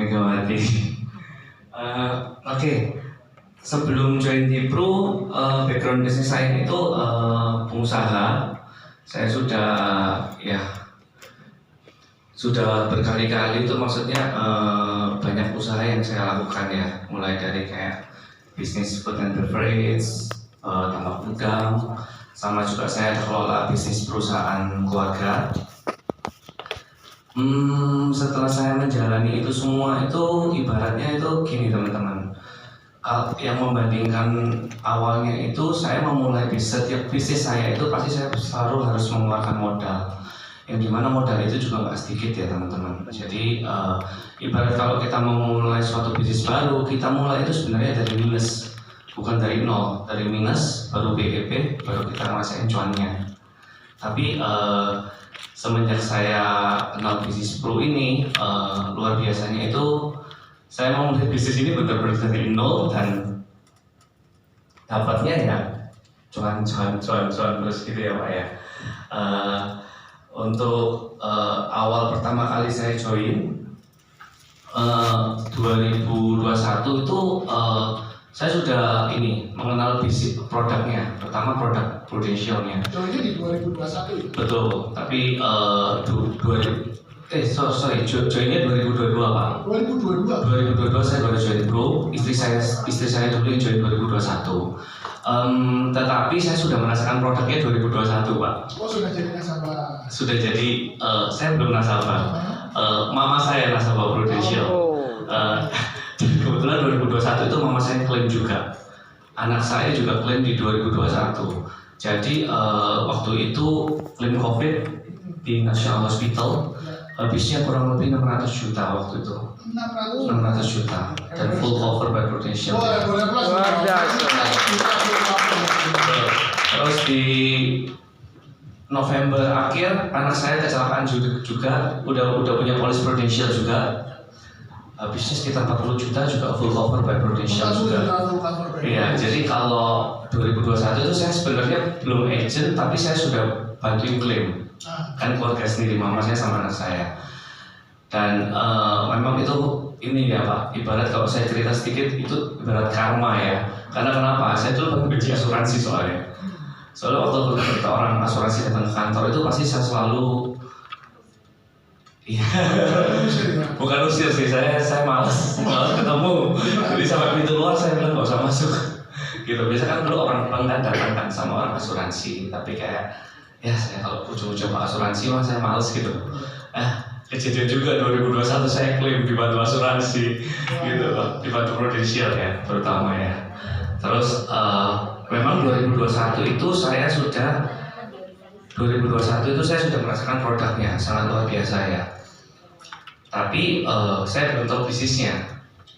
Megawati. Oke. Sebelum join Tipro, background bisnis saya itu pengusaha. Saya sudah berkali-kali itu maksudnya banyak usaha yang saya lakukan ya, mulai dari kayak bisnis food and beverage, tambak udang, sama juga saya kelola bisnis perusahaan keluarga. Setelah saya menjalani itu semua itu ibaratnya itu gini teman-teman. Yang membandingkan awalnya itu saya memulai setiap bisnis saya itu pasti saya selalu harus mengeluarkan modal, yang dimana modal itu juga nggak sedikit ya teman-teman. Jadi ibarat kalau kita mau memulai suatu bisnis baru, kita mulai itu sebenarnya dari minus, bukan dari nol, dari minus baru BEP, baru kita ngerasain cuannya. Tapi semenjak saya kenal bisnis pro ini, luar biasanya itu saya mau melihat bisnis ini benar-benar dari nol dan dapatnya ya cuan terus gitu ya Pak ya. Untuk awal pertama kali saya join 2021 itu saya sudah mengenal bisnis produknya, pertama produk Prudentialnya. Joinnya di 2021 ya? Betul, tapi joinnya 2022 Pak. 2022 saya baru join Pro, istri saya dulu yang join 2021. Tetapi saya sudah merasakan produknya 2021 Pak. Oh, sudah jadi nasabah? Sudah jadi, saya belum nasabah. Mama saya nasabah Prudential. Kebetulan 2021 itu mama saya klaim juga. Anak saya juga klaim di 2021. Jadi waktu itu klaim COVID di National Hospital, habisnya kurang lebih 600 juta waktu itu. 600 juta dan full cover by Prudential. Terus di November akhir anak saya kecelakaan juga udah punya polis Prudential juga. Habisnya sekitar 40 juta juga full cover by Prudential juga. Iya, jadi kalau 2021 itu saya sebenarnya belum agent, tapi saya sudah bantuin klaim. Kan keluarga sendiri, mama saya sama anak saya. Dan memang itu ya Pak, ibarat kalau saya cerita sedikit itu ibarat karma ya. Karena kenapa? Saya dulu benci asuransi soalnya. Soalnya waktu kita orang asuransi datang ke kantor itu pasti saya selalu bukan usir sih, saya malas ketemu. Jadi sampai pintu luar saya bilang nggak usah masuk. Gitu. Biasa kan dulu orang kan datang kan sama orang asuransi, tapi kayak ya saya kalau ujung-ujung asuransi mah saya malas gitu. Kejadian juga 2021 saya klaim dibantu asuransi gitu, dibantu Prudential ya terutama ya. Terus memang 2021 itu saya sudah merasakan produknya sangat luar biasa ya. Tapi saya belum tahu bisnisnya.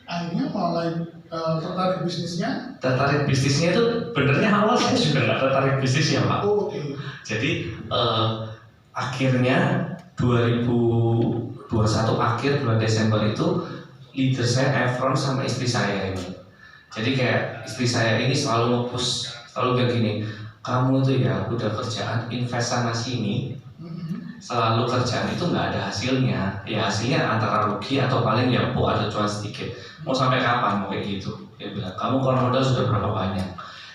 Akhirnya mulai tertarik bisnisnya? Tertarik bisnisnya itu benernya awal saya juga nggak tertarik bisnisnya Pak. Oh, okay. Jadi akhirnya 2021 akhir bulan Desember itu leader saya Efron sama istri saya ini. Jadi kayak istri saya ini selalu nge-push, selalu bilang gini, kamu itu ya udah kerjaan invest sana sini, selalu kerjaan itu nggak ada hasilnya. Ya hasilnya antara rugi atau paling ya ada cuan sedikit. Mau sampai kapan mau kayak gitu? Dia bilang, kamu kalau modal sudah berapa banyak?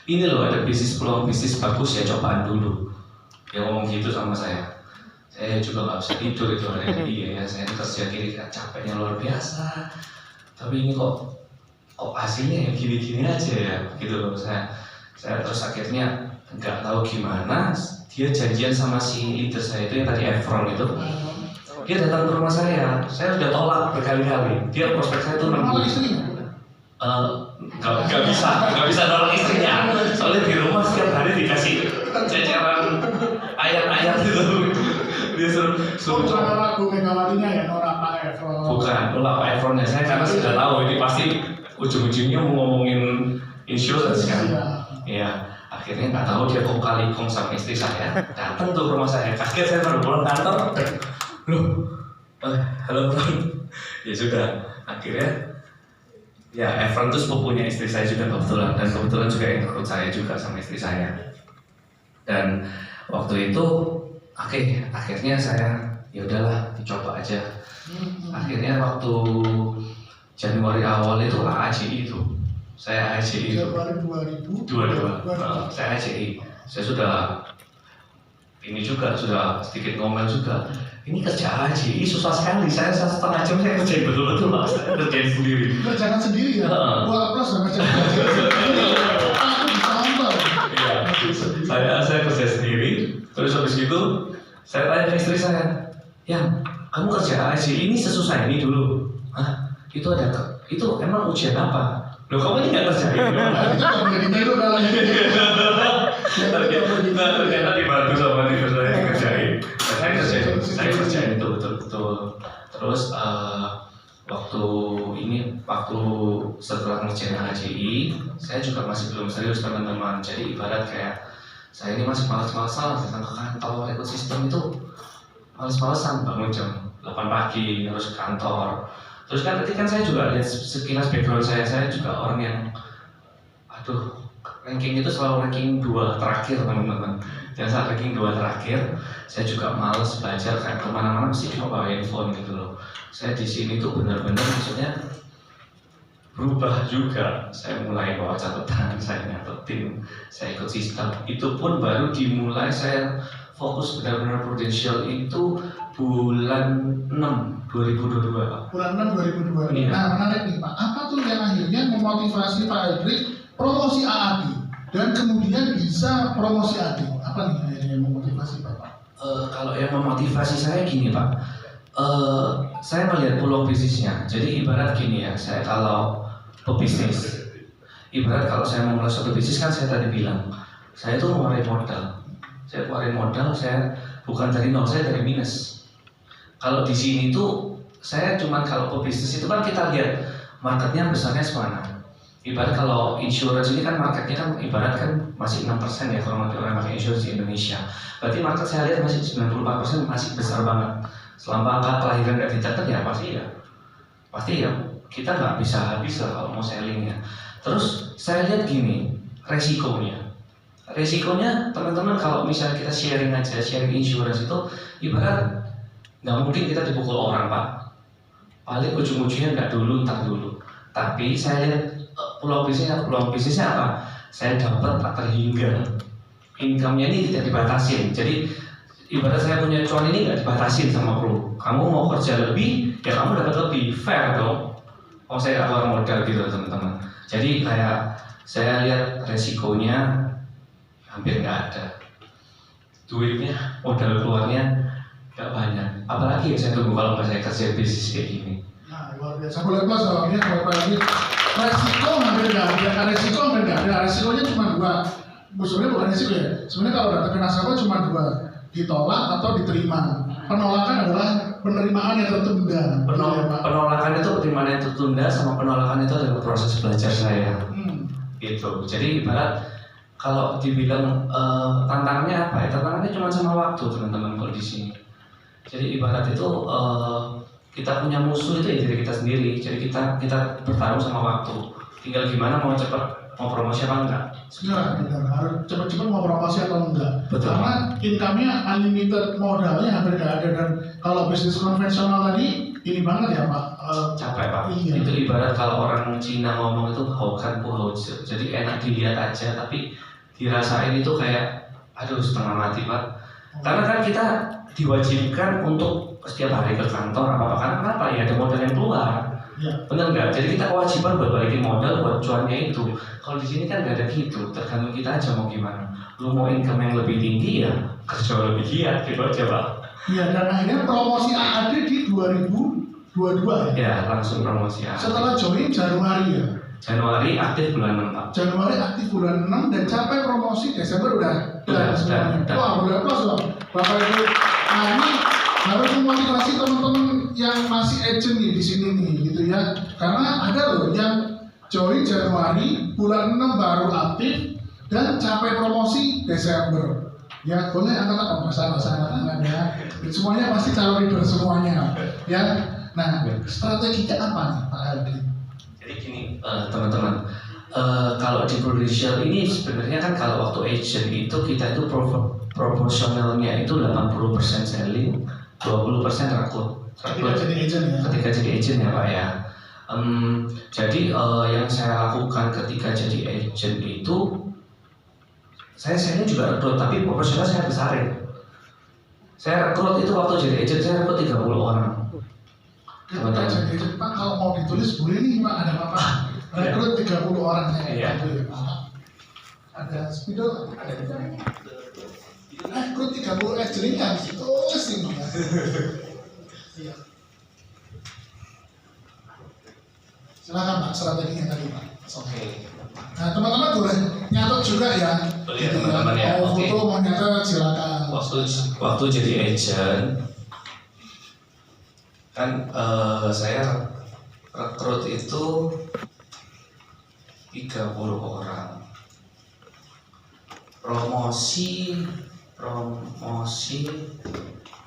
Ini loh ada peluang bisnis bagus ya, cobaan dulu. Dia ngomong gitu sama saya. Saya juga nggak bisa tidur itu hari ini. Iya ya, saya kerja kiri capeknya luar biasa. Tapi ini kok hasilnya ya gini-gini aja ya, gitu loh. Saya terus akhirnya nggak tahu gimana. Dia janjian sama si leader saya itu yang tadi Efron itu. Dia datang ke rumah saya udah tolak berkali-kali. Dia prospek saya tuh nggak bisa nolak istrinya. Soalnya di rumah setiap hari dikasih jajaran ayat-ayat itu. Dia suruh bukan lagu Megawatinya ya, nolak Pak Efron. Bukan, nolak Pak Efronnya. Saya karena sudah tahu ini pasti ujung-ujungnya mau ngomongin insurance kan. Iya. Akhirnya nggak tahu dia kok kalikong sama istri saya. Datang tuh ke rumah saya. Kaget saya baru pulang kantor. Loh, halo Efron. Ya sudah. Akhirnya ya Efron tuh sepupunya istri saya juga kebetulan, dan kebetulan juga yang ikut saya juga sama istri saya. Dan waktu itu akhirnya saya ya udahlah dicoba aja. Akhirnya waktu Januari awal itu AJI itu. Saya AJI itu. Januari 2022. Saya AJI. Saya sudah ini juga sudah sedikit ngomel juga. Ini kerja AJI susah sekali. Saya 1,5 jam saya kerjain betul-betul Pak. Saya kerjain sendiri. Kerjakan sendiri ya. Gua plus sama kerja. Aku disambar. Iya. Saya kerja sendiri. Terus habis itu saya tanya ke istri saya, "Yang, kamu kerja AJI ini sesusah ini dulu?" "Hah? Itu emang ujian apa?" "Loh, kamu ini nggak kerjain?" Itu nggak boleh ditiru dalam Ternyata dibantu sama diri saya kerjain. Saya kerjain itu betul-betul. Terus waktu setelah ngerjain HJI, saya juga masih belum serius teman-teman. Jadi ibarat kayak saya ini masih malas-malasan datang ke kantor. Ekosistem itu malas-malasan bangun jam 8 pagi harus ke kantor. Terus kan tadi kan saya juga lihat sekilas background saya juga orang yang ranking itu selalu ranking 2 terakhir teman-teman. Dan saat ranking 2 terakhir, saya juga males belajar kayak kemana-mana mesti cuma bawa handphone gitu loh. Saya di sini tuh benar-benar maksudnya berubah juga. Saya mulai bawa catatan, saya nyatetin, saya ikut sistem. Itu pun baru dimulai saya fokus benar-benar Prudential itu bulan 6 2022 Pak. Bulan 6 2022. Iya. Nah, menarik nih Pak. Apa tuh yang akhirnya memotivasi Pak Eldrik promosi AAD dan kemudian bisa promosi AD? Apa nih akhirnya yang memotivasi Bapak? Kalau yang memotivasi saya gini Pak, saya melihat peluang bisnisnya. Jadi ibarat gini ya, saya kalau pebisnis, ibarat kalau saya mau mulai suatu bisnis kan saya tadi bilang, saya tuh ngeluarin modal. Saya keluarin modal, saya bukan dari nol, saya dari minus. Kalau di sini tuh saya cuman kalau pebisnis itu kan kita lihat marketnya besarnya semana. Ibarat kalau insurance ini kan marketnya kan ibarat kan masih 6% ya kalau orang pakai insurance di Indonesia. Berarti market saya lihat masih 94% masih besar banget. Selama angka kelahiran nggak dicatat ya pasti ya kita nggak bisa habis lah kalau mau selling ya. Terus saya lihat gini resikonya teman-teman kalau misalnya kita sharing insurance itu ibarat nggak mungkin kita dipukul orang Pak. Paling ujung-ujungnya nggak dulu entar dulu. Tapi saya lihat peluang bisnisnya apa? Saya dapat tak terhingga. Income-nya ini tidak dibatasin. Jadi ibarat saya punya cuan ini nggak dibatasin sama Pro. Kamu mau kerja lebih, ya kamu dapat lebih, fair dong. Oh saya keluar modal gitu teman-teman. Jadi kayak saya lihat resikonya hampir nggak ada. Duitnya, modal keluarnya nggak banyak. Apalagi ya saya tunggu kalau saya kerja bisnis kayak gini. Nah luar biasa. Boleh plus kalau ini kalau lagi resiko hampir nggak ada. Resikonya cuma 2. Sebenarnya bukan resiko ya. Sebenarnya kalau datang ke nasabah cuma 2, ditolak atau diterima. Penolakan adalah penerimaan yang tertunda. Penolakan itu penerimaan yang tertunda, sama penolakan itu adalah proses belajar saya. Gitu. Jadi ibarat kalau dibilang tantangannya apa ya? Tantangannya cuma sama waktu teman-teman kalau di sini. Jadi ibarat itu kita punya musuh itu ya diri kita sendiri. Jadi kita bertarung sama waktu. Tinggal gimana mau cepat mau promosi apa enggak? Benar. Harus cepat-cepat mau promosi atau enggak? Betul. Karena income-nya unlimited, modalnya hampir nggak ada. Dan kalau bisnis konvensional tadi ini banget ya Pak. Capek Pak. Iya. Itu ibarat kalau orang Cina ngomong itu haukan puhauzi. Jadi enak dilihat aja tapi dirasain itu kayak aduh setengah mati Pak. Karena kan kita diwajibkan untuk setiap hari ke kantor karena kenapa ya ada modal yang keluar. Ya. Benar nggak? Jadi kita kewajiban buat balikin modal buat cuannya itu. Kalau di sini kan nggak ada gitu, tergantung kita aja mau gimana. Lu mau income yang lebih tinggi ya kerja lebih giat gitu aja Pak. Iya, dan akhirnya promosi AAD di 2022 ya? Ya langsung promosi AAD. Setelah join Januari ya? Januari aktif bulan 6 Pak. Januari aktif bulan 6 dan capai promosi Desember udah semuanya. Wah boleh plus loh Bapak Ibu. Nah ini harus memotivasi teman-teman yang masih agent nih di sini nih gitu ya. Karena ada loh yang join Januari bulan 6 baru aktif dan capai promosi Desember. Ya boleh angkat tangan ya. Semuanya pasti calon leader semuanya ya. Nah strateginya apa nih Pak Aldi? Jadi gini teman-teman, kalau di Prudential ini sebenarnya kan kalau waktu agent itu kita itu proporsionalnya itu 80% selling, 20% rekrut. Ketika jadi agent ya? Ketika jadi agent ya Pak ya. Jadi yang saya lakukan ketika jadi agent itu, saya juga rekrut, tapi proporsional saya besarin. Saya rekrut itu waktu jadi agent saya rekrut 30 orang. Ketika jadi agent Pak, kalau mau ditulis boleh nih Pak, ada apa? Rekrut 30 orang saya. Iya. Ada spidol, ada rekrut 30 agent ini harus ditulis ini. Iya. Silakan Pak, strateginya tadi Pak. Oke. Nah teman-teman boleh nyatet juga ya. Boleh ya teman-teman ya. Mau Oke. foto mau nyatet silakan. Waktu jadi agent kan saya rekrut itu 30 orang. Promosi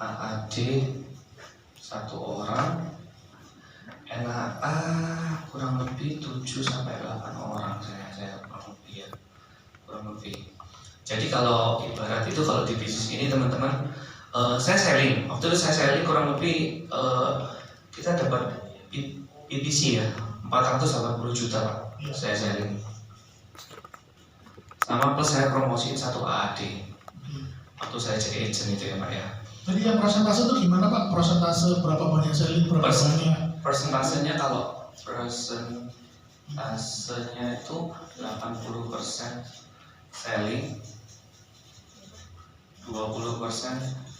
AAD 1 orang, NAA kurang lebih 7 sampai 8 orang saya kurang lebih. Jadi kalau ibarat itu kalau di bisnis ini teman-teman, saya selling. Waktu itu saya selling kurang lebih kita dapat PPC ya 480 juta Pak. Saya selling. Sama plus saya promosiin 1 AAD. Waktu saya jadi agent itu ya Pak ya. Jadi yang persentase itu gimana Pak? Persentase berapa banyak selling, berapa banyak? Persentasenya kalau persentasenya itu 80% selling, 20%.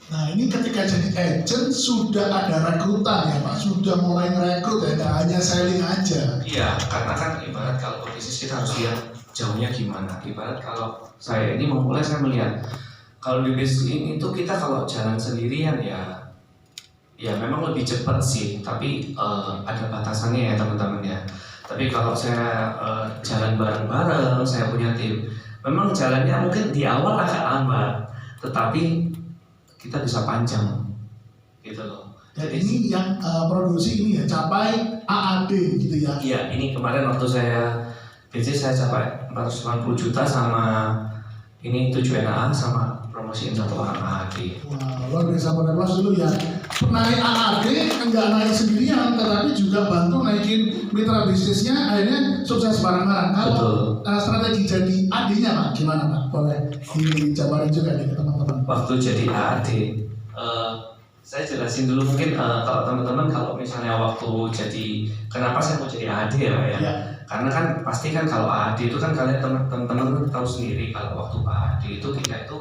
Nah ini ketika jadi agent sudah ada rekrutan ya Pak, sudah mulai merekrut ya, nggak hanya selling aja. Iya, karena kan ibarat kalau bisnis kita harus lihat jauhnya gimana. Ibarat kalau saya ini memulai, saya melihat kalau di bisnis ini tuh kita kalau jalan sendirian ya memang lebih cepat sih, tapi ada batasannya ya teman-teman ya. Tapi kalau saya jalan bareng-bareng, saya punya tim, memang jalannya mungkin di awal agak lambat, tetapi kita bisa panjang gitu loh. Dan ini yang produksi ini ya, capai AAD gitu ya. Iya, ini kemarin waktu saya bisnis saya capai 480 juta sama ini 7 NAA sama promosiin 1 orang AAD. Wah, luar biasa, pada kelas dulu ya. Naik AAD enggak naik sendirian, tetapi juga bantu naikin mitra bisnisnya, akhirnya sukses bareng-bareng. Kalau strategi jadi AD-nya Pak, gimana Pak? Boleh dijabarin juga nih ke teman-teman. Waktu jadi AAD, saya jelasin dulu mungkin kalau teman-teman kalau misalnya waktu jadi, kenapa saya mau jadi AAD ya Pak ya? Karena kan pasti kan kalau AAD itu kan kalian teman-teman tahu sendiri kalau waktu AAD itu kita itu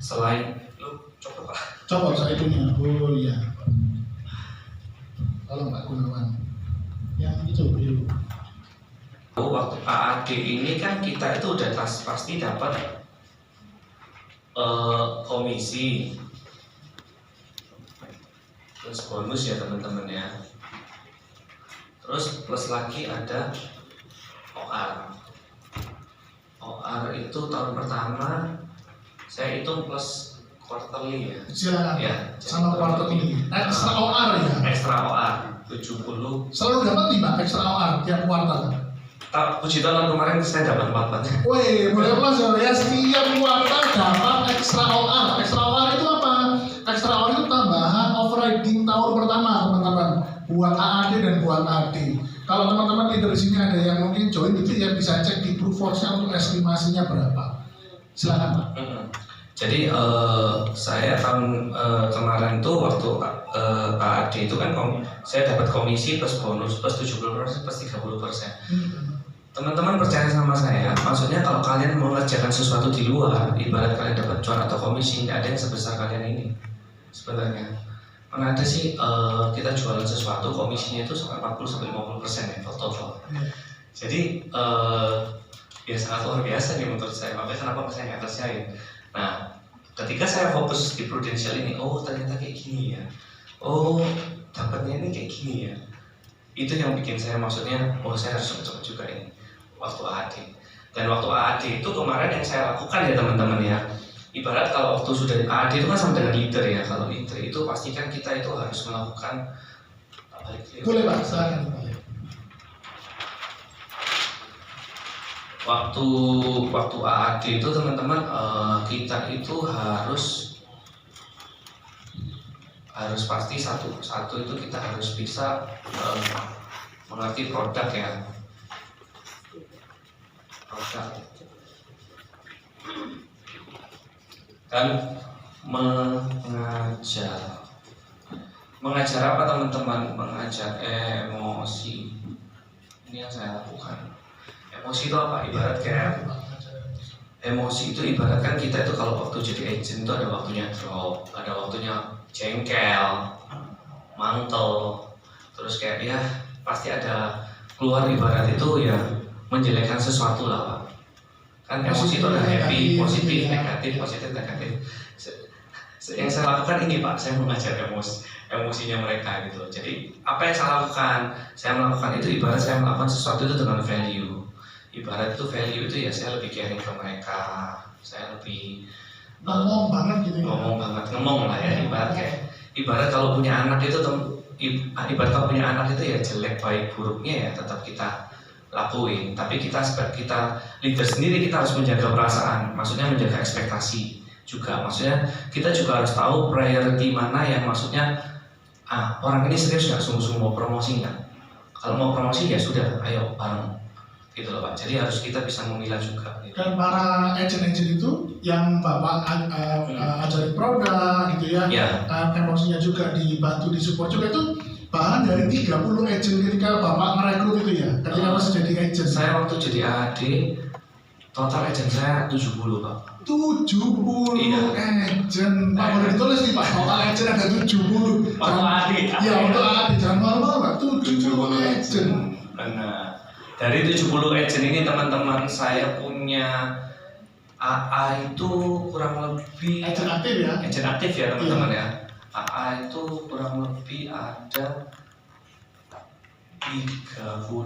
selain coba Pak. Coba saya punya. Oh iya. Tolong Pak Gunawan. Yang itu dulu. Waktu AAD ini kan kita itu udah pasti dapat komisi, terus bonus ya teman-teman ya. Terus plus lagi ada OR. OR itu tahun pertama saya hitung plus quarterly ya. Silakan. Ya, sama quarterly. Extra OR ya. Extra OR 70. Selalu dapat 5 extra OR tiap kuartal. Puji tahun kemarin saya dapat 4. Wih, boleh plus ya. Setiap kuartal dapat extra OR. Extra OR itu apa? Extra OR itu tambahan overriding tahun pertama teman-teman. Buat AAD dan buat AD. Kalau teman-teman leader di sini ada yang mungkin join itu ya bisa cek di Proofforce-nya untuk estimasinya berapa. Silakan Pak. Jadi saya tahun kemarin tuh waktu AAD itu kan saya dapat komisi plus bonus plus 70% plus 30%. Teman-teman percaya sama saya, maksudnya kalau kalian mau mengerjakan sesuatu di luar, ibarat kalian dapat cuan atau komisi, nggak ada yang sebesar kalian ini sebenarnya. Mana ada sih kita jualan sesuatu komisinya itu sampai 40-50% ya total. Jadi ya sangat luar biasa nih menurut saya. Makanya kenapa saya nggak kerjain. Nah, ketika saya fokus di Prudential ini, oh ternyata kayak gini ya. Oh dapatnya ini kayak gini ya. Itu yang bikin saya maksudnya, oh saya harus coba juga ini waktu AAD. Dan waktu AAD itu kemarin yang saya lakukan ya teman-teman ya. Ibarat kalau waktu sudah AAD itu kan sama dengan leader ya. Kalau leader itu pastikan kita itu harus melakukan boleh Pak, silakan Pak. Waktu AAD itu teman-teman kita itu harus harus pasti satu itu kita harus bisa mengerti produk ya, produk dan mengajar apa teman-teman? Mengajar emosi. Ini yang saya lakukan. Emosi itu apa? Ibarat kayak emosi itu ibarat kan kita itu kalau waktu jadi agent itu ada waktunya drop, ada waktunya jengkel, mantel, terus kayak ya pasti ada keluar, ibarat itu ya menjelekkan sesuatu lah Pak. Kan emosi itu ada happy, positif, negatif, positif, negatif. Yang saya lakukan ini Pak, saya mengajar emosinya mereka gitu. Jadi apa yang saya lakukan? Saya melakukan itu ibarat saya melakukan sesuatu itu dengan value. Ibarat itu value itu ya saya lebih caring ke mereka, saya lebih ngomong banget gitu ya. Ngomong lah ya, ibarat kalau punya anak itu ibarat kalau punya anak itu ya jelek baik buruknya ya tetap kita lakuin, tapi kita sebagai kita leader sendiri kita harus menjaga perasaan, maksudnya menjaga ekspektasi juga, maksudnya kita juga harus tahu priority mana yang maksudnya orang ini serius nggak, sungguh-sungguh mau promosi nggak, kalau mau promosi ya sudah ayo bareng gitu loh Pak. Jadi harus kita bisa memilah juga gitu. Dan para agent-agent itu yang Bapak ajarin produk gitu ya, emosinya juga dibantu, disupport juga, itu bahan dari 30 agent ketika Bapak merekrut itu ya, ketika masih jadi agent. Saya waktu jadi AD total agent saya 70 Pak. 70 agent, Pak boleh ditulis nih Pak, total agent ada 70. Untuk AD. Iya untuk AD, jangan malu-malu Pak, 70 agent. Benar. Dari 70 agent ini teman-teman saya punya AA itu kurang lebih agent aktif ya? Agent aktif ya teman-teman ya. AA itu kurang lebih ada 34.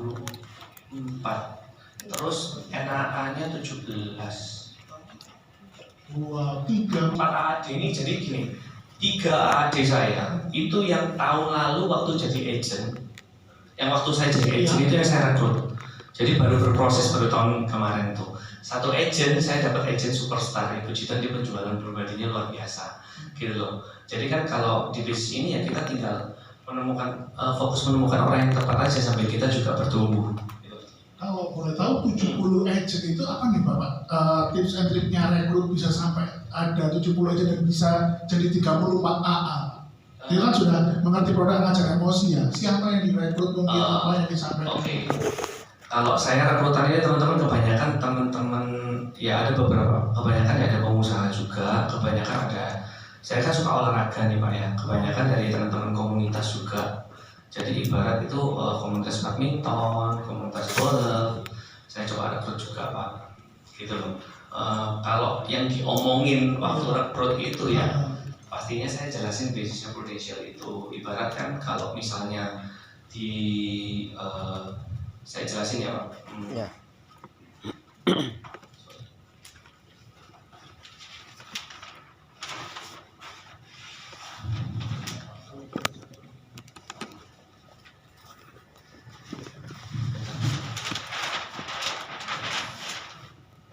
Terus NAA-nya 17. Wah, 3 4 AD ini jadi gini. 3 AD saya itu yang tahun lalu waktu jadi agent. Yang waktu saya jadi agent itu yang saya rekrut. Jadi baru berproses baru tahun kemarin tuh. Satu agent saya dapat agent superstar, puji Tuhan dia penjualan pribadinya luar biasa, gitu loh. Jadi kan kalau di bisnis ini ya kita tinggal menemukan fokus menemukan orang yang tepat aja sampai kita juga bertumbuh. Gitu. Kalau boleh tahu 70 agent itu apa nih Bapak? Tips and triknya rekrut bisa sampai ada 70 agent dan bisa jadi 34 AA. Dia kan sudah mengerti produk, ngajar emosi ya. Siapa yang direkrut mungkin apa yang disampaikan? Okay. Kalau saya rekrutannya teman-teman kebanyakan teman-teman ya ada beberapa, kebanyakan ya ada pengusaha juga, kebanyakan ada, saya kan suka olahraga nih Pak ya, kebanyakan dari teman-teman komunitas juga. Jadi ibarat itu komunitas badminton, komunitas bola, saya coba rekrut juga Pak, gitu loh. Kalau yang diomongin waktu rekrut itu ya, pastinya saya jelasin bisnisnya Prudential itu, ibarat kan kalau misalnya di saya jelasin ya Pak. Ya.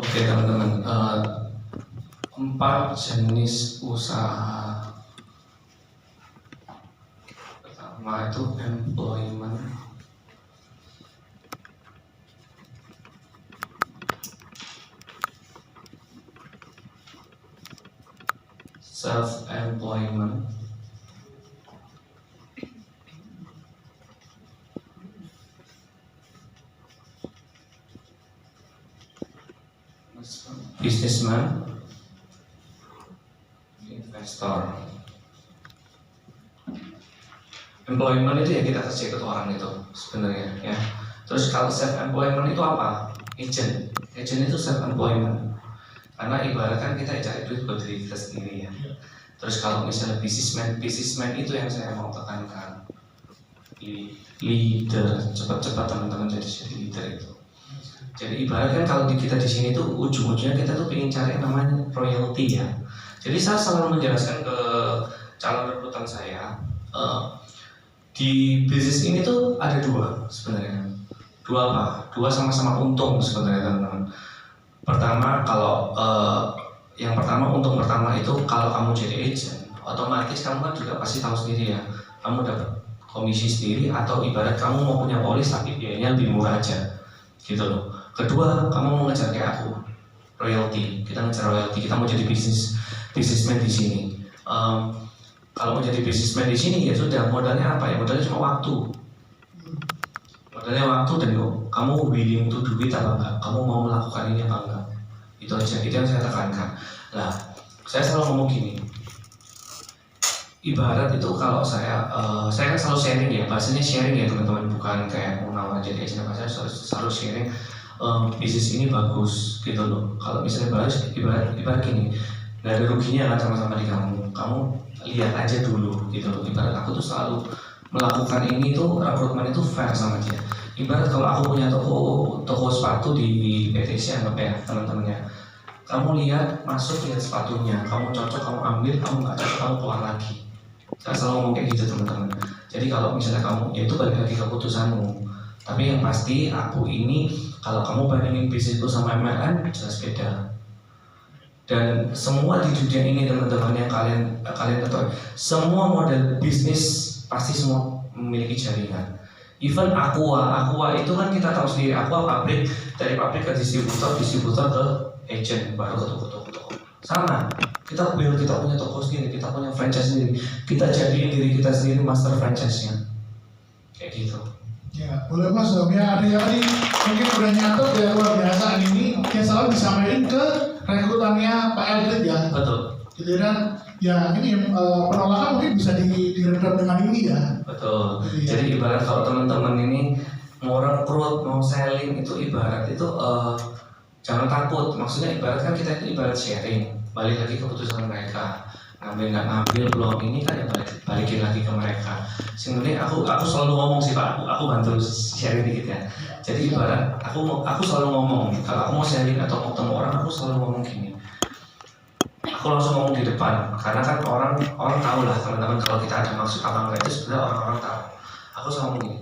Oke teman-teman, 4 jenis usaha. Pertama itu employment. Self-employment, businessman, investor. Employment itu ya kita kerja ke orang itu sebenarnya ya. Terus kalau self-employment itu apa? Agent itu self-employment. Karena ibaratkan kita cari duit buat diri kita sendiri ya. Terus kalau misalnya businessman itu yang saya mau tekankan. Leader, cepat-cepat teman-teman jadi leader itu. Jadi ibaratkan kalau kita di sini tuh ujung-ujungnya kita tuh ingin cari namanya royalty ya. Jadi saya selalu menjelaskan ke calon rekrutan saya, di bisnis ini tuh ada 2 sebenarnya. 2 apa? 2 sama-sama untung sebenarnya teman-teman. Pertama kalau yang pertama untung pertama itu kalau kamu jadi agent otomatis kamu kan juga pasti tahu sendiri ya, kamu dapat komisi sendiri atau ibarat kamu mau punya polis tapi biayanya lebih murah aja gitu loh. Kedua, kamu mau ngejar kayak aku, royalty, kita ngejar royalty, kita mau jadi bisnismen di sini. Kalau mau jadi bisnismen di sini ya sudah, modalnya apa ya? Modalnya cuma waktu. Modalnya waktu dan kamu willing to do it apa enggak? Kamu mau melakukan ini apa enggak? Itu aja, itu yang saya tekankan. Nah, saya selalu ngomong gini. Ibarat itu kalau saya kan selalu sharing ya, bahasanya sharing ya teman-teman, bukan kayak mau nawar jadi agent apa, saya selalu sharing bisnis ini bagus gitu loh. Kalau misalnya bagus, ibarat gini, nggak ada ruginya kan sama-sama di kamu lihat aja dulu gitu loh. Ibarat aku tuh selalu melakukan ini tuh, rekrutmen itu fair sama dia. Ibarat kalau aku punya toko sepatu di PTC anggap ya teman-temannya, kamu lihat masuk, lihat sepatunya, kamu cocok kamu ambil, kamu nggak cocok kamu keluar lagi. Saya selalu ngomong kayak gitu teman-teman. Jadi kalau misalnya kamu, ya itu balik lagi keputusanmu. Tapi yang pasti aku ini, kalau kamu bandingin bisnisku sama MLM, jelas beda. Dan semua di dunia ini teman-teman yang kalian ketahui, semua model bisnis pasti semua memiliki jaringan. Even Aqua itu kan kita tahu sendiri, Aqua pabrik, dari pabrik ke distributor ke agent, baru ke toko-toko. Sama, kita punya toko sendiri, kita punya franchise sendiri, kita jadiin diri kita sendiri master franchise-nya, kayak gitu. Ya, boleh Mas Dom ya, ada yang ini mungkin udah nyatet ya, luar biasa ini yang selalu disampaikan ke rekrutannya Pak Eldred ya. Betul. Gitu kan, ya ini penolakan mungkin bisa diredam dengan ini ya. Betul. Ya. Jadi ibarat kalau teman-teman ini mau rekrut, mau selling itu ibarat itu jangan takut. Maksudnya ibarat kan kita itu ibarat sharing. Balik lagi keputusan mereka. Ngambil nggak ngambil peluang ini kan ya balikin lagi ke mereka. Sebenarnya aku selalu ngomong sih Pak, aku bantu sharing dikit ya. Jadi ibarat aku selalu ngomong kalau aku mau sharing atau mau ketemu orang, aku selalu ngomong gini. Aku langsung ngomong di depan, karena kan orang tahu lah teman-teman kalau kita ada maksud apa enggak, itu sebenarnya orang-orang tahu. Aku selalu ngomong gini,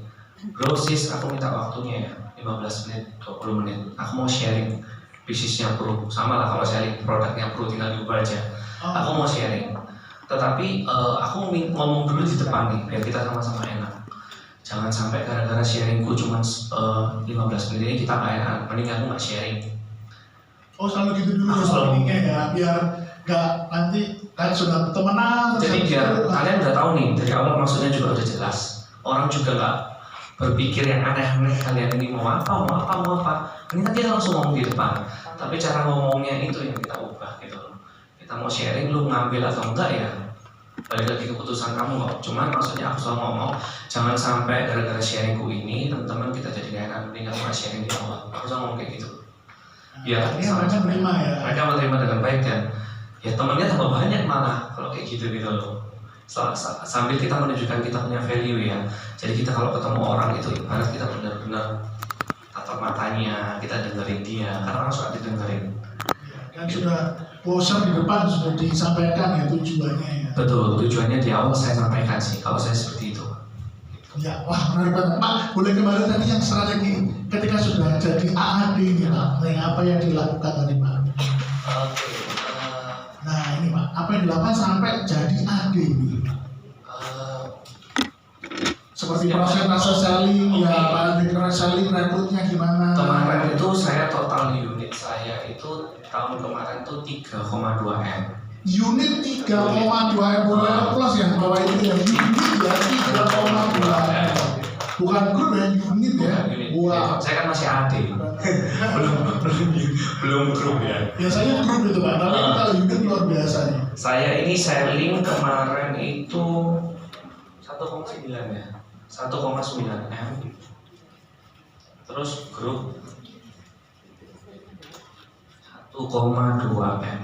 bro sis, aku minta waktunya ya 15 menit, 20 menit. Aku mau sharing bisnisnya Pro, sama lah kalau sharing produknya Pro tinggal diubah aja. Aku mau sharing, tetapi aku ngomong dulu di depan nih, biar kita sama-sama enak. Jangan sampai gara-gara sharingku cuma 15 menit ini kita nggak enak, mending aku nggak sharing. Oh selalu gitu dulu sharingnya ya, biar nggak nanti kan sudah temenan. Jadi biar kalian udah tahu nih dari awal maksudnya juga udah jelas. Orang juga nggak berpikir yang aneh-aneh, kalian ini mau apa. Ini kan kita langsung ngomong di depan. Tapi cara ngomongnya itu yang kita ubah gitu loh. Kita mau sharing, lu ngambil atau enggak ya balik lagi keputusan kamu kok. Cuman maksudnya aku selalu ngomong, jangan sampai gara-gara sharingku ini teman-teman kita jadi gak enak, mending kamu sharing di awal. Aku selalu ngomong kayak gitu. Ya, mereka menerima ya. Mereka menerima dengan baik dan ya temannya tambah banyak malah kalau kayak gitu loh. Sambil kita menunjukkan kita punya value ya. Jadi kita kalau ketemu orang itu ibarat kita benar-benar tatap matanya, kita dengerin dia, karena orang suka didengerin. Dan sudah poster di depan sudah disampaikan ya tujuannya ya. Betul, tujuannya di awal saya sampaikan sih, kalau saya seperti itu. Ya, wah menarik banget. Pak, boleh kembali tadi yang strategi ketika sudah jadi AAD ini Pak, apa yang dilakukan tadi Pak? Oke. Nah ini Pak, apa yang dilakukan sampai jadi AD ini? Seperti proses selling ya, Pak, selling rekrutnya gimana? Kemarin itu saya total unit saya itu tahun kemarin tuh 3,2 M. Unit 3,2 M, boleh plus yang bawah itu yang unit ya 3,2 M. Bukan grup ya, unit ya. Wah, saya kan masih AD. belum grup ya. Biasanya grup itu Pak, tapi kalau unit luar biasa nih. Saya ini selling kemarin itu 1,9 ya. 1,9 M. Terus grup 1,2 M.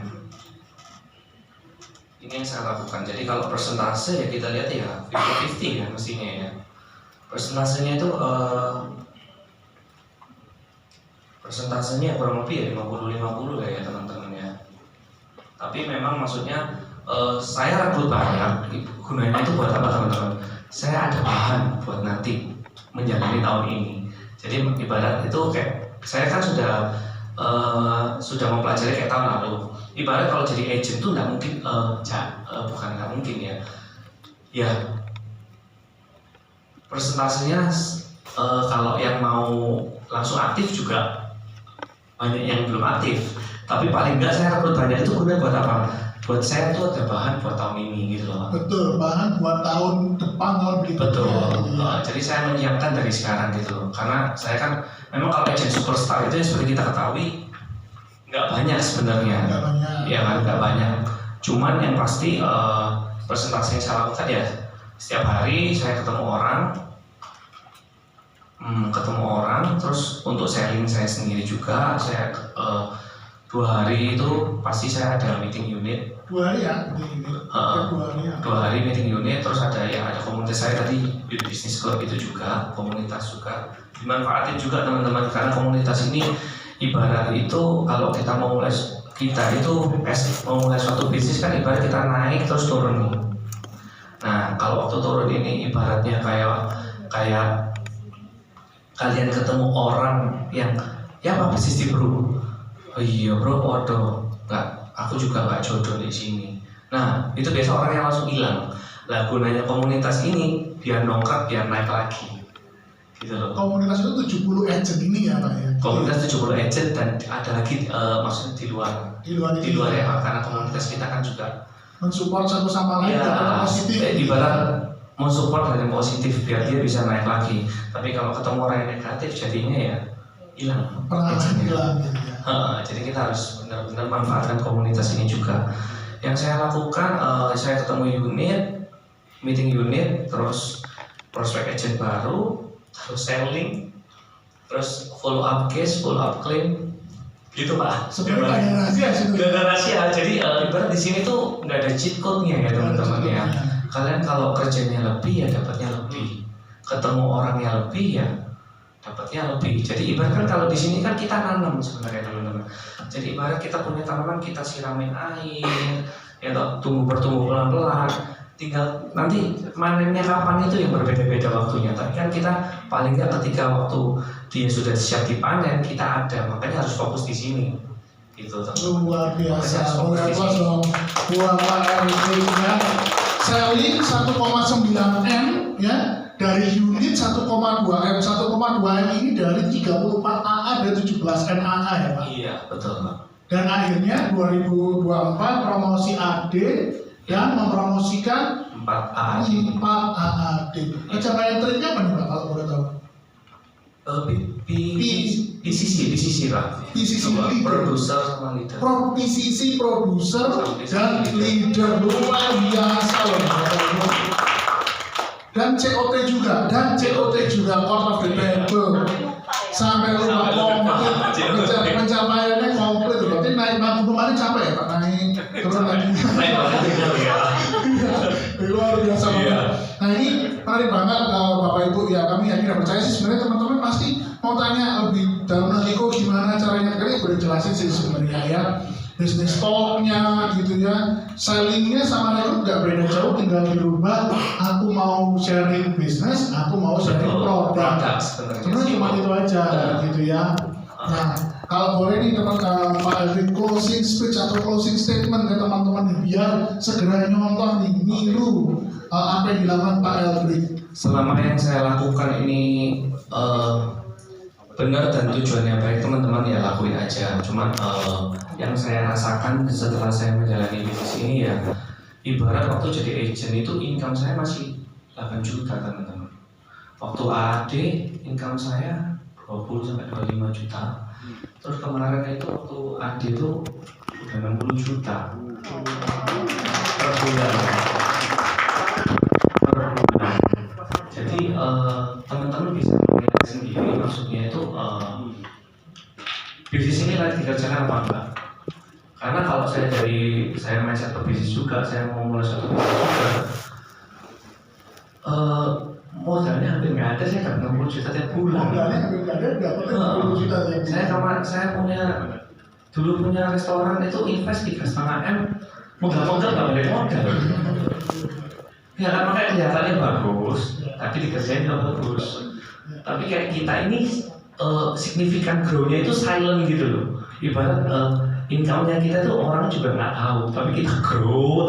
Ini yang saya lakukan. Jadi kalau persentase ya kita lihat ya 50-50 ya mestinya ya. Persentasenya itu persentasenya kurang lebih ya 50-50 lah ya teman-teman ya. Tapi memang maksudnya saya rekrut banyak, gunanya itu buat apa teman-teman? Saya ada bahan buat nanti menjalani tahun ini. Jadi ibarat itu kayak saya kan sudah sudah mempelajari kayak tahun lalu. Ibarat kalau jadi agent tuh nggak mungkin, bukan nggak mungkin ya persentasenya kalau yang mau langsung aktif juga banyak yang belum aktif. Tapi paling nggak saya rekrut banyak itu gunanya buat apa? Buat saya tuh ada bahan buat tahun ini gitu loh. Betul, bahan buat tahun depan, tahun berikutnya. Betul. Jadi saya menyiapkan dari sekarang gitu loh. Karena saya kan memang kalau agent superstar itu seperti kita ketahui nggak banyak sebenarnya. Nggak banyak. Ya kan, nggak banyak. Cuman yang pasti presentasi yang saya lakukan ya setiap hari saya ketemu orang, terus untuk sharing saya sendiri juga saya 2 hari itu pasti saya ada meeting unit. 2 hari ya, meeting unit. 2 hari meeting unit, terus ada komunitas saya tadi Youth Business Club itu juga komunitas juga dimanfaatin juga teman-teman, karena komunitas ini ibarat itu kalau kita mau mulai suatu bisnis kan ibarat kita naik terus turun nih. Nah kalau waktu turun ini ibaratnya kayak kalian ketemu orang yang ya apa bisnis di bro, oh iya bro, waduh nggak, aku juga nggak jodoh di sini. Nah itu biasa orang yang langsung hilang. Lah gunanya komunitas ini biar nongkrong, biar naik lagi gitu loh. Komunitas itu 70 agent ini ya Pak ya? Komunitas 70 agent dan ada lagi maksudnya di luar ya, karena komunitas kita kan juga mensupport satu sama lain ya, positif. Ibarat mensupport dan yang positif biar dia bisa naik lagi. Tapi kalau ketemu orang yang negatif jadinya ya hilang. Hilang. Jadi kita harus benar-benar manfaatkan komunitas ini juga. Yang saya lakukan, saya ketemu unit, meeting unit, terus prospek agent baru, terus selling, terus follow up case, follow up claim, gitu Pak. Sebenarnya nggak ada rahasia. Jadi ibarat di sini tuh nggak ada cheat code-nya ya teman-teman ya. Kalian kalau kerjanya lebih ya dapatnya lebih, ketemu orangnya lebih ya dapatnya lebih. Jadi ibarat kan kalau di sini kan kita nanam sebenarnya teman-teman. Jadi ibarat kita punya tanaman, kita siramin air, ya tumbuh bertumbuh pelan-pelan. Tinggal nanti manennya kapan itu yang berbeda-beda waktunya. Tapi kan kita paling nggak ketika waktu dia sudah siap dipanen kita ada, makanya harus fokus di sini. Gitu. Luar biasa. Dong. Buat Pak Erwin ya. Selling 1,9 M ya, dari unit 1,2 M. 1,2 M ini dari 34 AA dan 17 NAA ya Pak. Iya betul Pak. Dan akhirnya 2024 promosi AD dan mempromosikan 4 AAD. Pencapaian triknya apa nih Pak kalau boleh tahu? PCC Pak. PCC produser sama leader. PCC produser dan leader, luar biasa loh. Dan COT juga, Court of the Table. Sampai lupa komplit, pencapaiannya komplit. Berarti naik bangun kemarin capek ya Pak, naik turun lagi. Luar biasa banget. Nah ini menarik banget Bapak Ibu ya, kami yang tidak percaya sih sebenarnya teman-teman pasti mau tanya lebih dalam lagi kok gimana caranya. Kalian udah jelasin sih sebenarnya ya, bisnis talknya gitu ya, sellingnya sama rekrut nggak beda jauh, tinggal dirubah. Aku mau sharing bisnis, aku mau sharing produk. Sebenarnya cuma itu aja gitu ya. Nah kalau boleh nih teman-teman Pak Elvin closing speech atau closing statement ke teman-teman nih, biar segera nyontoh nih, niru apa yang dilakukan Pak Elvin. Selama yang saya lakukan ini benar dan tujuannya baik, teman-teman ya lakuin aja. Cuman yang saya rasakan setelah saya menjalani bisnis ini ya, ibarat waktu jadi agent itu income saya masih 8 juta teman-teman. Waktu AD income saya 20-25 juta. Terus kemarin itu waktu AD itu udah 60 juta per bulan. Jadi teman-teman bisa melihat sendiri, maksudnya itu bisnis ini layak dikerjakan apa enggak? Karena kalau saya mindset berbisnis juga, saya mau mulai suatu bisnis juga, modalnya hampir nggak ada, saya dapat 60 juta tiap bulan. Modalnya hampir nggak ada, dapat 60 juta tiap bulan. Saya dulu punya restoran itu invest 3,5 M, modal nggak balik modal. Ya kan makanya kelihatannya bagus, tapi dikerjain nggak bagus. Tapi kayak kita ini signifikan grow-nya itu silent gitu loh. ibarat income-nya kita tuh orang juga nggak tahu, tapi kita grow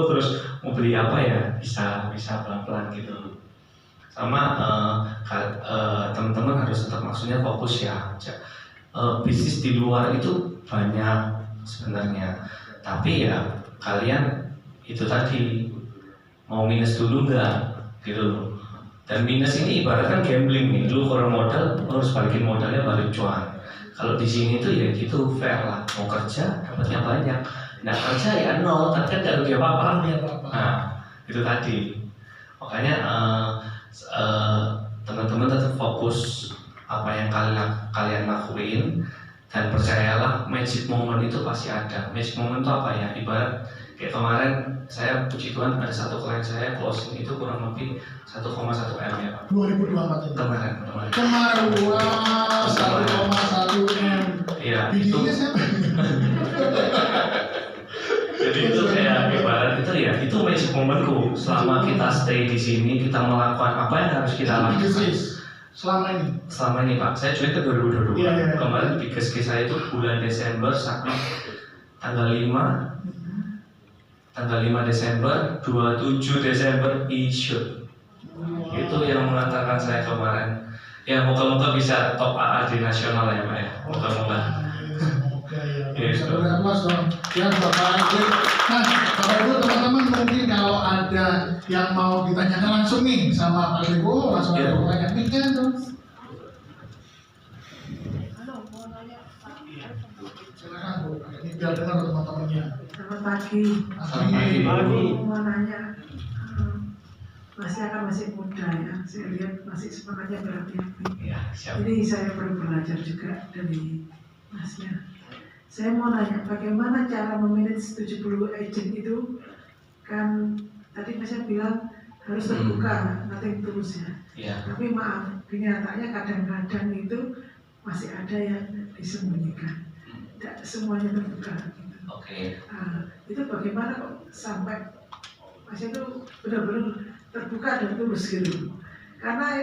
terus mau beli apa ya bisa pelan-pelan gitu. Sama teman-teman harus tetap maksudnya fokus ya. Bisnis di luar itu banyak sebenarnya, tapi ya kalian itu tadi mau minus dulu nggak gitu loh. Dan minus ini ibaratkan gambling nih, lu kurang modal, lu harus balikin modalnya balik cuan. Kalau di sini tuh ya gitu fair lah, mau kerja dapatnya banyak, nggak kerja ya nol, tapi kan nggak rugi apa-apa. Nah itu tadi, makanya teman-teman tetap fokus apa yang kalian lakuin, dan percayalah magic moment itu pasti ada. Magic moment itu apa ya? Ibarat kayak kemarin saya puji Tuhan ada satu klien saya closing itu kurang lebih 1,1 M ya Pak. 2024 itu. Kemarin. Wah, 1,1 M. Iya. Bikinnya siapa? Jadi itu kayak ibarat itu ya, itu magic momentku. Selama kita stay di sini, kita melakukan apa yang harus kita lakukan. Selama ini Pak, saya join ke 2022. Iya. Kemarin biggest case saya itu bulan Desember sampai tanggal 5 Desember, 27 Desember e-shoot. Itu yang mengantarkan saya kemarin. Ya moga-moga bisa top AA di nasional ya Pak ya. Moga-moga. Bisa berapa dong? Ya Bapak Ibu. Nah, Bapak Ibu teman-teman mungkin kalau ada yang mau ditanyakan langsung nih sama Pak Ibu, langsung ada pertanyaan kan dong. Silakan Bu, ini biar dengar teman-temannya. Selamat pagi. Mau nanya, masih muda ya. Saya lihat masih semangatnya berapi-api. Ya, siap. Jadi saya perlu belajar juga dari Masnya. Saya mau nanya, bagaimana cara memanage 70 agent itu? Kan tadi Masnya bilang harus terbuka, nothing tulus ya. Ya. Tapi maaf, kenyataannya kadang-kadang itu masih ada yang disembunyikan. Tidak semuanya terbuka. Oke. Itu bagaimana kok sampai Masnya itu benar-benar terbuka dan tulus gitu? Karena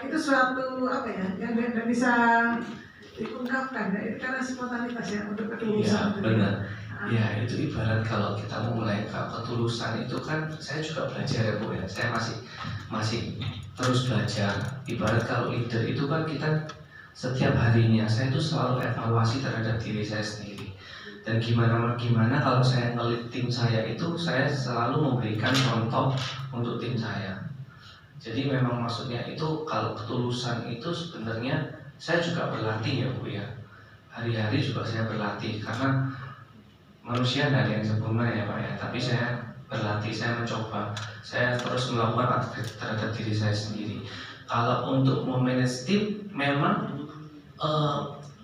itu suatu apa ya yang tidak bisa diungkapkan ya, karena spontanitas ya untuk ketulusan. Iya benar. Ya itu ibarat kalau kita mulai ke ketulusan itu kan saya juga belajar ya Bu ya. Saya masih terus belajar. Ibarat kalau leader itu kan kita setiap harinya saya itu selalu evaluasi terhadap diri saya sendiri. Dan gimana kalau saya ngelit tim saya itu saya selalu memberikan contoh untuk tim saya. Jadi memang maksudnya itu kalau ketulusan itu sebenarnya saya juga berlatih ya Bu ya. Hari-hari juga saya berlatih karena manusia tidak ada yang sempurna ya Pak ya. Tapi saya berlatih, saya mencoba, saya terus melakukan upgrade terhadap diri saya sendiri. Kalau untuk memanage tim memang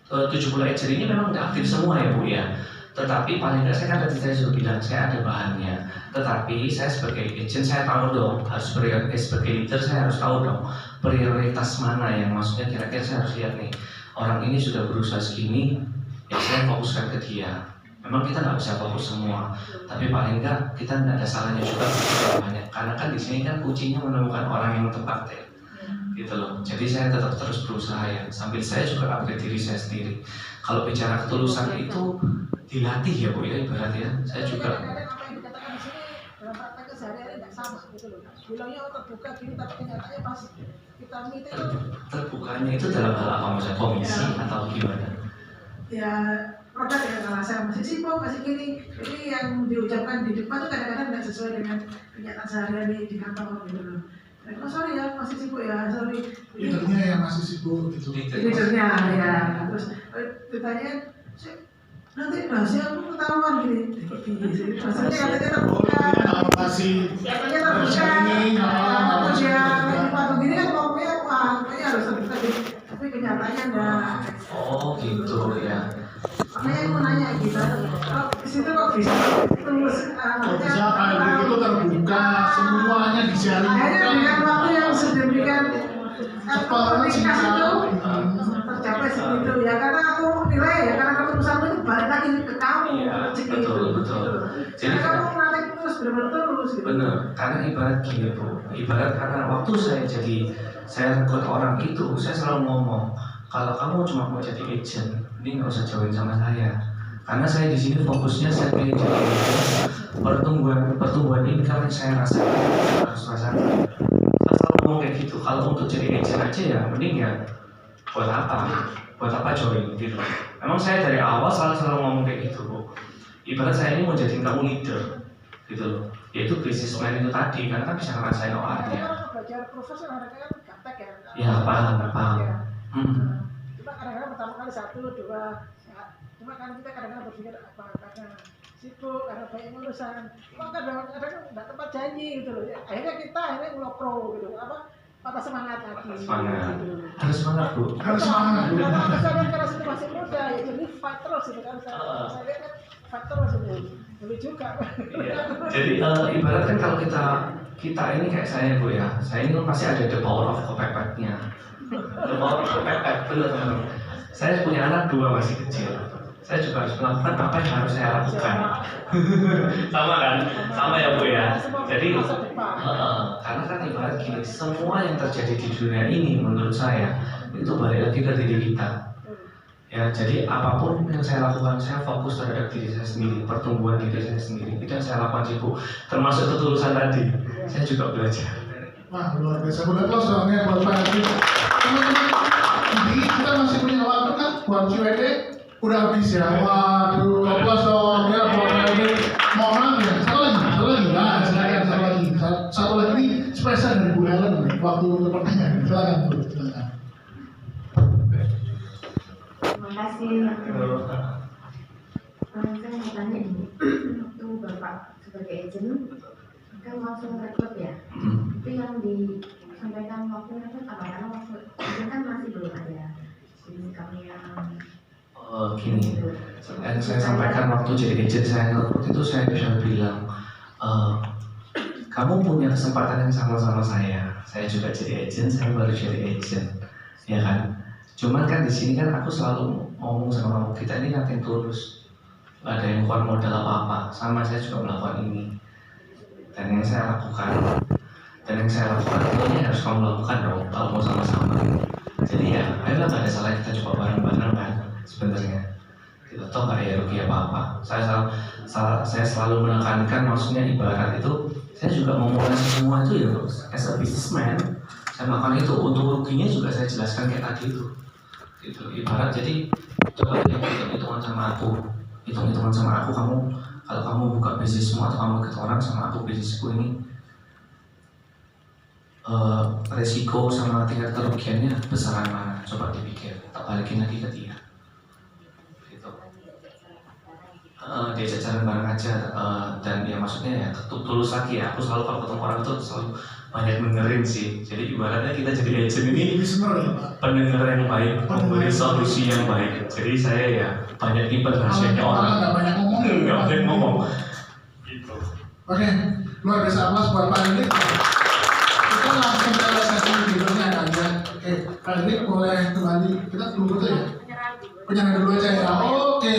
70 agent ini memang nggak aktif semua ya Bu ya. Tetapi paling nggak saya kan tadi saya sudah bilang saya ada bahannya. Tetapi saya sebagai agent saya tahu dong harus sebagai leader saya harus tahu dong prioritas mana yang maksudnya kira-kira saya harus lihat nih orang ini sudah berusaha segini ya saya fokuskan ke dia. Memang kita nggak bisa fokus semua, tapi paling nggak kita nggak ada salahnya juga banyak karena kan di sini kan kuncinya menemukan orang yang tepat ya. Gitu loh. Jadi saya tetap terus berusaha ya. Sambil saya juga upgrade diri saya sendiri. Kalau bicara ketulusan itu dilatih ya Bu ya ibaratnya. Saya juga. Apa yang dikatakan di sini dalam praktek sehari-hari tidak sama gitu loh. Bilangnya terbuka gini tapi kenyataannya pas kita meeting itu. Terbukanya itu dalam hal apa maksudnya komisi atau gimana? Ya produk ya kalau saya masih sibuk masih gini. Jadi yang diucapkan di depan itu kadang-kadang tidak sesuai dengan kenyataan sehari-hari di kantor gitu loh. Oh sorry ya masih sibuk ya, sorry. Leadernya yang masih sibuk gitu. Leadernya ya, terus ditanya nanti rahasia aku ketahuan gini. Maksudnya katanya terbuka. Katanya terbuka. Terus ya di patung gini kan pokoknya harus terbuka. Tapi kenyataannya enggak. Oh gitu ya. Makanya aku nanya gitu. Di situ kok bisa terus bisa kayak gitu terbuka semuanya dijaring. Akhirnya dengan waktu yang sedemikian komunikasi itu tercapai segitu ya karena aku nilai ya karena keputusanmu itu balik lagi ke kamu. Iya betul. Jadi kamu nanti terus benar-benar terus gitu. Benar, karena ibarat gini Bu, ibarat karena waktu saya rekrut orang itu, saya selalu ngomong kalau kamu cuma mau jadi agent, ini nggak usah join sama saya. Karena saya di sini fokusnya saya ingin jadi agent, pertumbuhan income yang saya rasakan, harus rasakan. Saya selalu ngomong kayak gitu. Kalau untuk jadi agent aja ya, mending ya buat apa join gitu. Memang saya dari awal selalu ngomong kayak gitu, Bu. Ibarat saya ini mau jadiin kamu leader, gitu loh. Yaitu businessman itu tadi, karena kan bisa ngerasain OR-nya. Belajar profesor kadang-kadang gaptek ya. Ya, paham. Cuma kadang-kadang pertama kali 1, 2, cuma kan kita kadang-kadang berpikir apa karena sibuk, karena banyak urusan. Cuma kadang-kadang nggak tepat janji gitu loh. Akhirnya kita ngelopro gitu, patah semangat lagi. Harus semangat, Bu. Harus semangat, Bu. Karena situasi muda ya jadi fight terus gitu kan. Saya lihat kan fight terus itu. Dulu juga. Iya. Jadi ibarat kan kalau kita ini kayak saya, Bu ya. Saya ini pasti ada the power of kepepetnya. The power of kepepet, benar. Saya punya anak 2 masih kecil. Saya juga harus melakukan apa yang harus saya lakukan. Sama kan? Sama ya, Bu ya. Jadi karena kan ibarat gini, semua yang terjadi di dunia ini menurut saya itu balik lagi ke diri kita. Ya, jadi apapun yang saya lakukan, saya fokus terhadap diri saya sendiri, pertumbuhan diri saya sendiri. Itu yang saya lakukan, Bu. Termasuk ketulusan tadi. Saya juga belajar. Wah, luar biasa. Boleh plus dong ya buat Pak Edi. Teman-teman, jadi kita masih punya waktu kan buat Q&A. Udah habis ya. Waduh, plus dong ya buat Pak Edi. Mohon ya. Satu lagi. Nah, silakan satu lagi ini spesial dari Bu Helen. Waktu untuk pertanyaan. Silakan, Bu. Silakan. Terima kasih. Saya mau tanya ini, waktu Bapak sebagai agent kan langsung rekrut ya. Itu yang disampaikan waktu itu apa? Karena waktu itu kan masih belum ada sikapnya yang Gini, yang saya sampaikan waktu jadi agent saya ngerekrut itu saya bisa bilang, kamu punya kesempatan yang sama saya juga jadi agent, saya baru jadi agent, ya kan? Cuman kan di sini kan aku selalu ngomong sama kamu, kita ini yakin tulus, nggak ada yang keluar modal apa-apa, sama saya juga melakukan ini. Dan yang saya lakukan ini harus kamu lakukan dong, kalau mau sama-sama. Jadi ya, ayolah nggak ada salah kita coba bareng-bareng kan, sebenarnya. Kita toh nggak ada rugi apa-apa. Saya selalu menekankan, maksudnya ibarat itu, saya juga memulai semua itu ya, as a businessman. Saya melakukan itu, untuk ruginya juga saya jelaskan kayak tadi itu. Gitu, ibarat jadi coba hitung-hitungan sama aku, kamu kalau kamu buka bisnismu atau kamu ikut orang sama aku bisnisku ini, resiko sama tingkat kerugiannya besaran mana, coba dipikir, tak balikin lagi ke dia gitu. Diajak jalan bareng aja, dan ya maksudnya ya tulus lagi ya. Aku selalu kalau ketemu orang itu selalu banyak dengerin sih. Jadi ibaratnya kita jadi agent ini pendengar yang baik, memberi solusi yang baik. Jadi saya ya banyak tipe rahasianya orang. Nggak banyak ngomong. Gitu. Oke, luar biasa aplaus buat Pak Edi. Kita langsung ke sesi berikutnya aja. Oke, Pak Edi boleh kembali. Kita tunggu tuh ya. Penyerahan dulu aja ya. Oke.